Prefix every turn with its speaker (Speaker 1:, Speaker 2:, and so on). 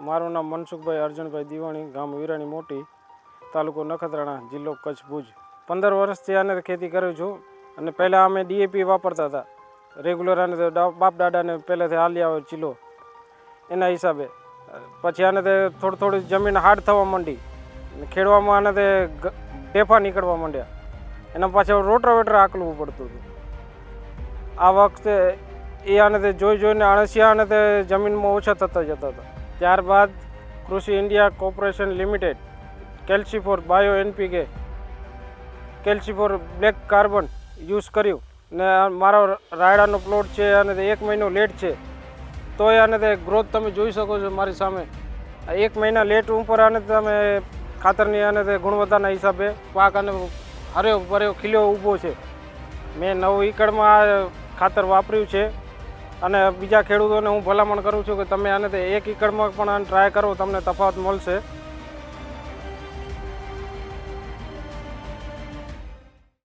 Speaker 1: મારું નામ મનસુખભાઈ અર્જુનભાઈ દિવાણી, ગામ વિરાણી મોટી, તાલુકો નખત્રાણા, જિલ્લો કચ્છ, ભુજ. 15 વર્ષથી આને ખેતી કરું છું અને પહેલાં અમે ડીએપી વાપરતા હતા રેગ્યુલર, આને બાપ દાદાને પહેલેથી હાલી આવે ચીલો એના હિસાબે. પછી આને તે થોડી જમીન હાર્ડ થવા માંડી, ખેડવામાં આને તે ઢેફા નીકળવા માંડ્યા, એના પાછળ રોટાવેટર હાંકવું પડતું હતું. આ વખતે એ આને તે જોઈને અળસિયા અને તે જમીનમાં ઓછા થતા જતા હતા. ત્યારબાદ Krishi India corporation limited Calcifour bio NPK, Calcifour black carbon use કર્યું ને મારો રાયડાનો પ્લોટ છે અને તે 1 મહિનો લેટ છે, તોય આને તે ગ્રોથ તમે જોઈ શકો છો મારી સામે. 1 મહિના લેટ ઉપર આને તમે ખાતરની અને તે ગુણવત્તાના હિસાબે પાક અને હર્યો ભર્યો ખીલ્યો ઊભો છે. મેં 9 એકડમાં ખાતર વાપર્યું છે અને બીજા ખેડૂતોને હું ભલામણ કરું છું કે તમે આને તે 1 એકડમાં પણ આને ટ્રાય કરો, તમને તફાવત મળશે.